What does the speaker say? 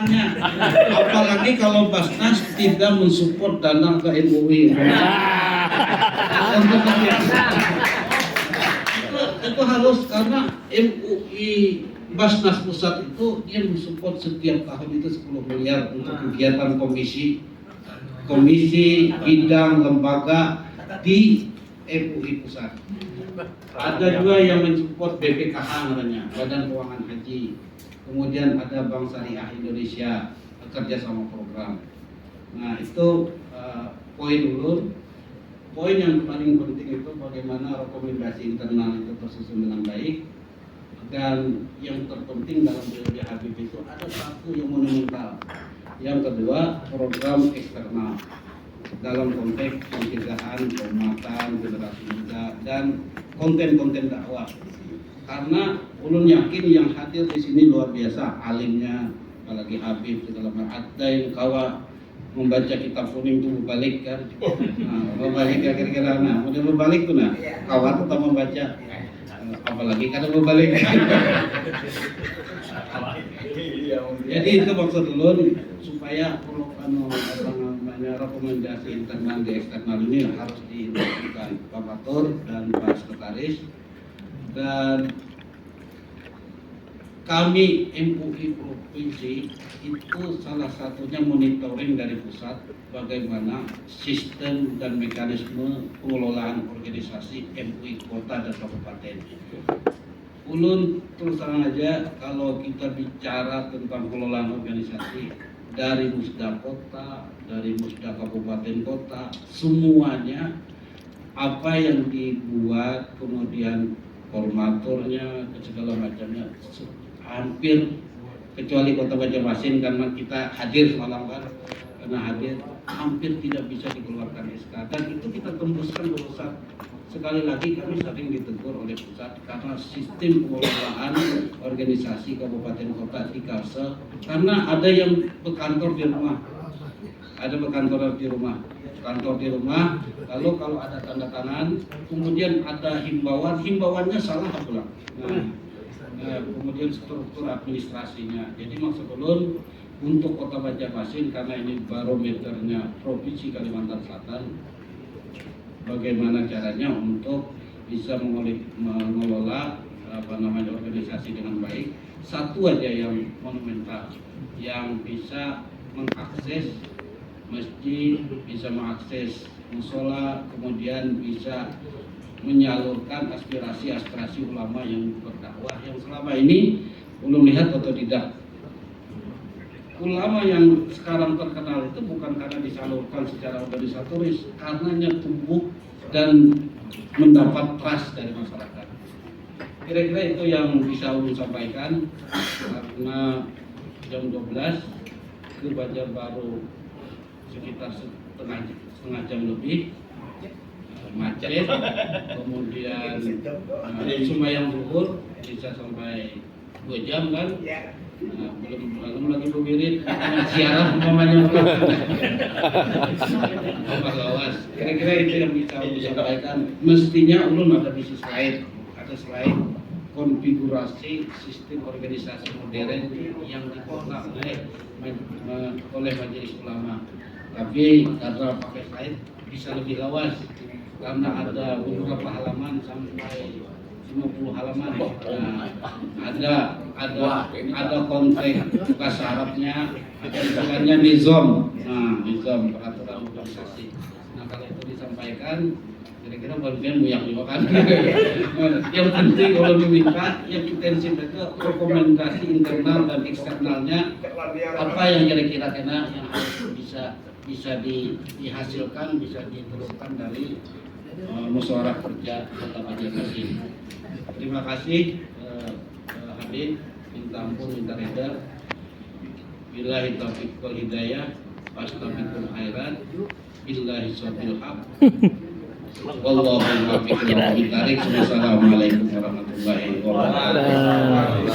hanya apalagi kalau Basnas tidak mensupport dana ke MUI. Itu harus, karena MUI Basnas Pusat itu dia mensupport setiap tahun itu 10 miliar untuk kegiatan komisi bidang lembaga di MUI Pusat. Ada juga yang mensupport BPKH namanya, Badan Keuangan Haji. Kemudian ada Bank Syariah Indonesia, kerjasama program. Nah itu poin ulur. Poin yang paling penting itu bagaimana rekomendasi internal itu tersusun dengan baik. Dan yang terpenting dalam BLB Habib itu ada satu yang monumental. Yang kedua, program eksternal dalam konteks pencegahan, penguatan generasi muda dan konten-konten dakwah. Karena ulun yakin yang hadir di sini luar biasa alimnya, apalagi Habib segala macam. Ada yang kawa membaca kitab kuning itu berbalik kan, berbalik kira-kira nah, udah berbalik tuh nah, kawa tetap membaca, apalagi kada berbalik. Jadi itu maksud ulun supaya rekomendasi internal di eksternal ini harus dilakukan Pak Matur dan Pak Sekretaris. Dan kami MUI Provinsi itu salah satunya monitoring dari pusat bagaimana sistem dan mekanisme pengelolaan organisasi MUI kota dan kabupaten. Ulun terus terang aja kalau kita bicara tentang pengelolaan organisasi dari musda kota, dari musda kabupaten kota, semuanya apa yang dibuat kemudian formaturnya segala macamnya hampir, kecuali Kota Banjarmasin karena kita hadir semalam kan, karena hadir hampir tidak bisa dikeluarkan SK, dan itu kita tembuskan ke pusat. Sekali lagi kami sering ditegur oleh pusat karena sistem pengelolaan organisasi kabupaten kota di Kalsel, karena ada yang berkantor di rumah, ada berkantor di rumah, kantor di rumah, lalu kalau ada tanda tangan, kemudian ada himbauannya salah pulang. Kemudian struktur administrasinya. Jadi maksud ulun untuk Kota Banjarmasin karena ini barometernya Provinsi Kalimantan Selatan, bagaimana caranya untuk bisa mengelola organisasi dengan baik. Satu aja yang monumental, yang bisa mengakses masjid, bisa mengakses musola, kemudian bisa menyalurkan aspirasi ulama yang berdakwah yang selama ini belum lihat atau tidak. Ulama yang sekarang terkenal itu bukan karena disalurkan secara organisatoris, karenanya tumbuh dan mendapat trust dari masyarakat. Kira-kira itu yang bisa ulun sampaikan, karena jam 12 ke Banjarbaru sekitar setengah jam lebih, macet, kemudian Sumayang Zuhur bisa sampai 2 jam kan, belum lagi berwirid, siaran umpamanya lawas. Kira-kira itu yang bisa ulun sampaikan. Mestinya ulun ada di slide, konfigurasi sistem organisasi modern yang dikelola oleh Majelis Ulama. Tapi karena pakai slide bisa lebih lawas karena ada beberapa halaman sampai 50 halaman. Ada konteks bahasa Arabnya, ada istilahnya nizam. Nizam peraturan organisasi. Nah, kalau itu disampaikan kira-kira bagian muyak juga kan. Yang penting kalau diminta yang intensif itu rekomendasi internal dan eksternalnya apa yang kira-kira yang harus bisa dihasilkan, bisa diteruskan dari musyawarah kerja Kota Banjarmasin. Terima kasih Habib, minta ampun, minta reda. Billahi taufiq wal hidayah, fastabiqul khairat, billahi sawbil haq. Wallahu muwaffiq ila aqwamit thariq. Wassalamualaikum warahmatullahi wabarakatuh.